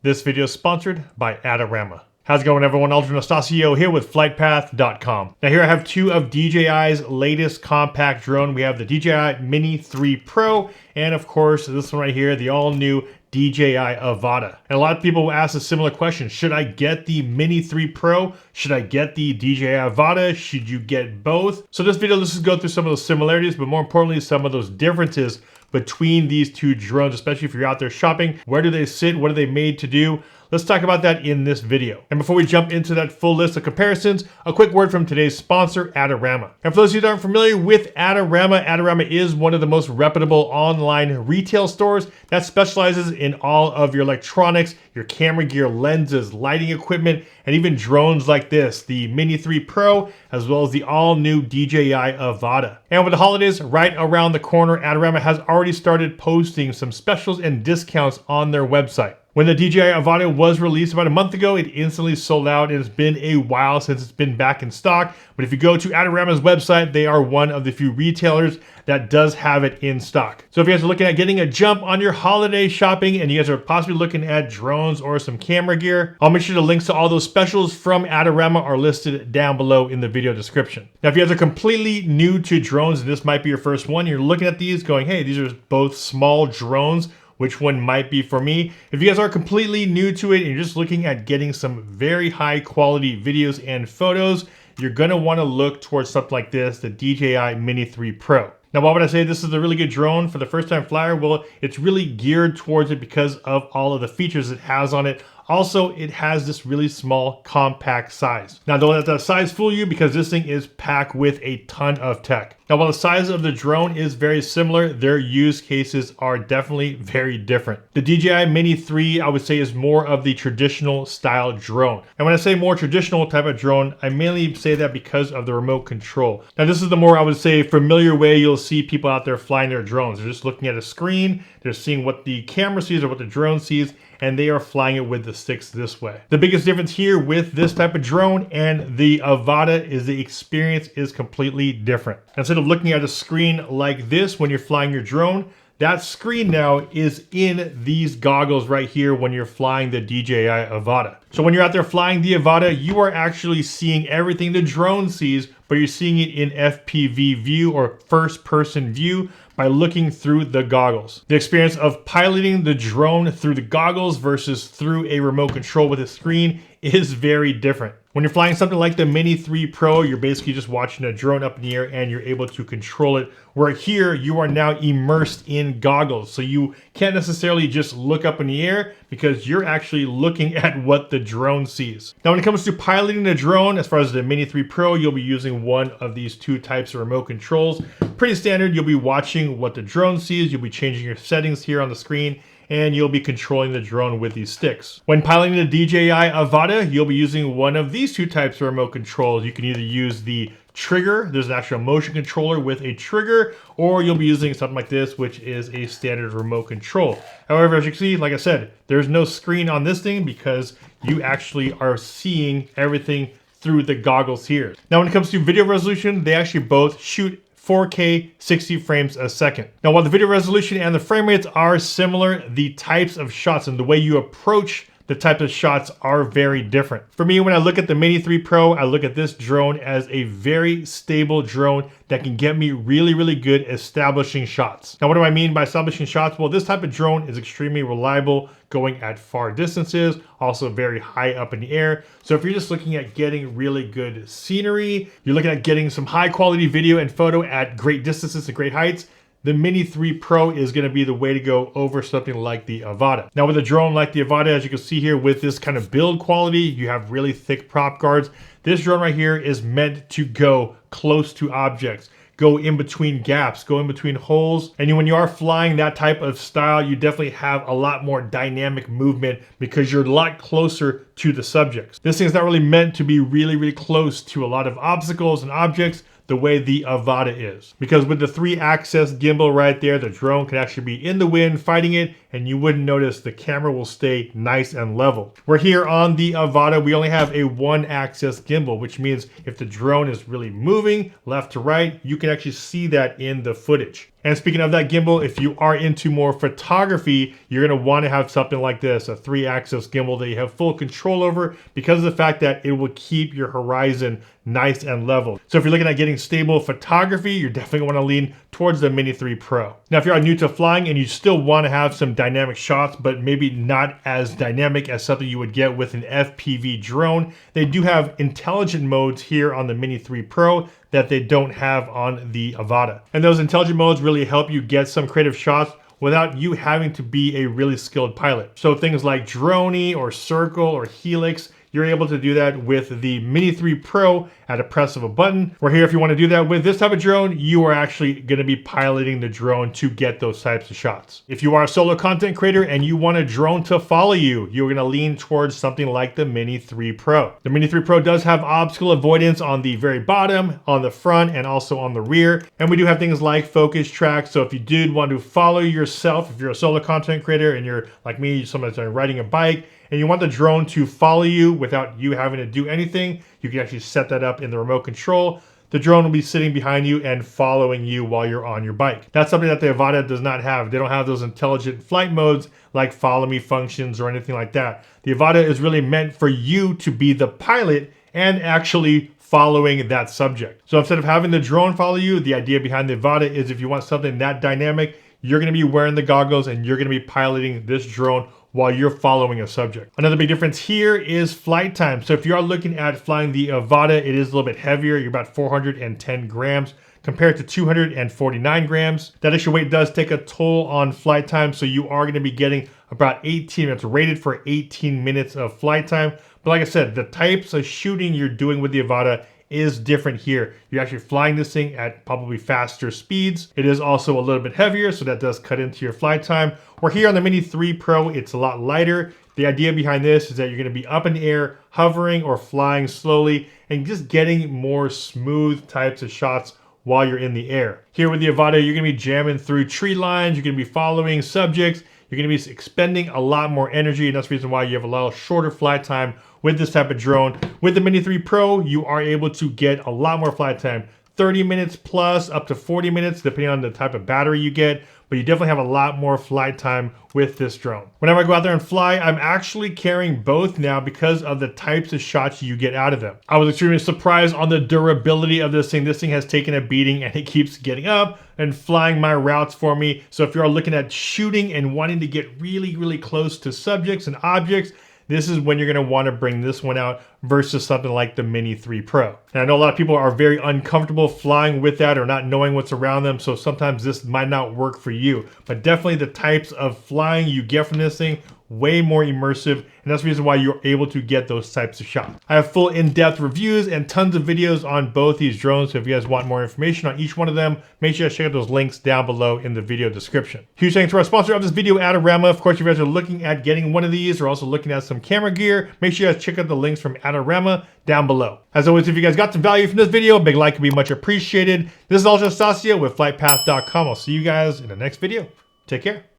This video is sponsored by Adorama. How's it going, everyone? Ultra Nastasio here with FlytPath.com. Now here I have two of DJI's latest compact drone. We have the DJI Mini 3 Pro and of course this one right here, the all-new DJI Avata. And a lot of people ask a similar question. Should I get the Mini 3 Pro? Should I get the DJI Avata? Should you get both? So this video, let's just go through some of those similarities, but more importantly, some of those differences between these two drones, especially if you're out there shopping. Where do they sit? What are they made to do? Let's talk about that in this video. And before we jump into that full list of comparisons, a quick word from today's sponsor, Adorama. And for those of you that aren't familiar with Adorama, Adorama is one of the most reputable online retail stores that specializes in all of your electronics, your camera gear, lenses, lighting equipment, and even drones like this, the Mini 3 Pro, as well as the all-new DJI Avata. And with the holidays right around the corner, Adorama has already started posting some specials and discounts on their website. When the DJI Avata was released about a month ago, it instantly sold out. It's been a while since it's been back in stock. But if you go to Adorama's website, they are one of the few retailers that does have it in stock. So if you guys are looking at getting a jump on your holiday shopping and you guys are possibly looking at drones or some camera gear, I'll make sure the links to all those specials from Adorama are listed down below in the video description. Now, if you guys are completely new to drones and this might be your first one, you're looking at these going, hey, these are both small drones. Which one might be for me? If you guys are completely new to it and you're just looking at getting some very high quality videos and photos, you're gonna wanna look towards something like this, the DJI Mini 3 Pro. Now, why would I say this is a really good drone for the first time flyer? Well, it's really geared towards it because of all of the features it has on it. Also, it has this really small, compact size. Now, don't let that size fool you because this thing is packed with a ton of tech. Now, while the size of the drone is very similar, their use cases are definitely very different. The DJI Mini 3, I would say, is more of the traditional style drone. And when I say more traditional type of drone, I mainly say that because of the remote control. Now, this is the more, I would say, familiar way you'll see people out there flying their drones. They're just looking at a screen, they're seeing what the camera sees or what the drone sees, and they are flying it with the sticks this way. The biggest difference here with this type of drone and the Avata is the experience is completely different. Instead of looking at a screen like this when you're flying your drone, that screen now is in these goggles right here when you're flying the DJI Avata. So when you're out there flying the Avata, you are actually seeing everything the drone sees, but you're seeing it in FPV view or first person view by looking through the goggles. The experience of piloting the drone through the goggles versus through a remote control with a screen is very different. When you're flying something like the Mini 3 Pro, you're basically just watching a drone up in the air and you're able to control it. Where here, you are now immersed in goggles. So you can't necessarily just look up in the air because you're actually looking at what the drone sees. Now, when it comes to piloting the drone, as far as the Mini 3 Pro, you'll be using one of these two types of remote controls. Pretty standard, you'll be watching what the drone sees. You'll be changing your settings here on the screen, and you'll be controlling the drone with these sticks. When piloting the DJI Avata, you'll be using one of these two types of remote controls. You can either use the trigger, there's an actual motion controller with a trigger, or you'll be using something like this, which is a standard remote control. However, as you can see, like I said, there's no screen on this thing because you actually are seeing everything through the goggles here. Now, when it comes to video resolution, they actually both shoot 4K 60 frames a second. Now, while the video resolution and the frame rates are similar, the types of shots and the way you approach the type of shots are very different. For me, when I look at the Mini 3 Pro, I look at this drone as a very stable drone that can get me really, really good establishing shots. Now, what do I mean by establishing shots? Well, this type of drone is extremely reliable going at far distances, also very high up in the air. So if you're just looking at getting really good scenery, you're looking at getting some high quality video and photo at great distances and great heights, the Mini 3 Pro is going to be the way to go over something like the Avata. Now, with a drone like the Avata, as you can see here with this kind of build quality, you have really thick prop guards. This drone right here is meant to go close to objects, go in between gaps, go in between holes. And when you are flying that type of style, you definitely have a lot more dynamic movement because you're a lot closer to the subjects. This thing is not really meant to be really, really close to a lot of obstacles and objects the way the Avata is. Because with the 3-axis gimbal right there, the drone can actually be in the wind fighting it, and you wouldn't notice the camera will stay nice and level. We're here on the Avata. We only have a 1-axis gimbal, which means if the drone is really moving left to right, you can actually see that in the footage. And speaking of that gimbal, if you are into more photography, you're going to want to have something like this, a 3-axis gimbal that you have full control over, because of the fact that it will keep your horizon nice and level. So if you're looking at getting stable photography, you're definitely going to want to lean towards the Mini 3 Pro. Now, if you're new to flying and you still want to have some dynamic shots, but maybe not as dynamic as something you would get with an FPV drone, they do have intelligent modes here on the Mini 3 Pro that they don't have on the Avata. And those intelligent modes really help you get some creative shots without you having to be a really skilled pilot. So things like droney or circle or helix, you're able to do that with the Mini 3 Pro at a press of a button. We're here if you want to do that with this type of drone, you are actually going to be piloting the drone to get those types of shots. If you are a solo content creator and you want a drone to follow you, you're going to lean towards something like the Mini 3 Pro. The Mini 3 Pro does have obstacle avoidance on the very bottom, on the front, and also on the rear. And we do have things like focus track. So if you did want to follow yourself, if you're a solo content creator and you're like me, somebody's riding a bike, and you want the drone to follow you without you having to do anything, you can actually set that up in the remote control. The drone will be sitting behind you and following you while you're on your bike. That's something that the Avata does not have. They don't have those intelligent flight modes like follow me functions or anything like that. The Avata is really meant for you to be the pilot and actually following that subject. So instead of having the drone follow you, the idea behind the Avata is if you want something that dynamic, you're going to be wearing the goggles and you're going to be piloting this drone while you're following a subject. Another big difference here is flight time. So if you are looking at flying the Avata, it is a little bit heavier. You're about 410 grams compared to 249 grams. That extra weight does take a toll on flight time. So you are going to be getting about 18 minutes, rated for 18 minutes of flight time. But like I said, the types of shooting you're doing with the Avata is different here. You're actually flying this thing at probably faster speeds. It is also a little bit heavier, so that does cut into your flight time. We're here on the Mini 3 Pro, it's a lot lighter. The idea behind this is that you're gonna be up in the air, hovering or flying slowly, and just getting more smooth types of shots while you're in the air. Here with the Avata, you're gonna be jamming through tree lines, you're gonna be following subjects, you're gonna be expending a lot more energy, and that's the reason why you have a lot shorter flight time with this type of drone. With the Mini 3 Pro, you are able to get a lot more flight time, 30 minutes plus up to 40 minutes, depending on the type of battery you get, but you definitely have a lot more flight time with this drone. Whenever I go out there and fly, I'm actually carrying both now because of the types of shots you get out of them. I was extremely surprised on the durability of this thing. This thing has taken a beating and it keeps getting up and flying my routes for me. So if you're looking at shooting and wanting to get really, really close to subjects and objects, this is when you're going to want to bring this one out versus something like the Mini 3 Pro. And I know a lot of people are very uncomfortable flying with that or not knowing what's around them, so sometimes this might not work for you. But definitely the types of flying you get from this thing, way more immersive, and that's the reason why you're able to get those types of shots. I have full in-depth reviews and tons of videos on both these drones, so if you guys want more information on each one of them, make sure to check out those links down below in the video description. Huge thanks to our sponsor of this video, Adorama. Of course, if you guys are looking at getting one of these or also looking at some camera gear, make sure you guys check out the links from Adorama down below. As always, if you guys got some value from this video, a big like would be much appreciated. This is Ultra Stasio with FlytPath.com. I'll see you guys in the next video. Take care.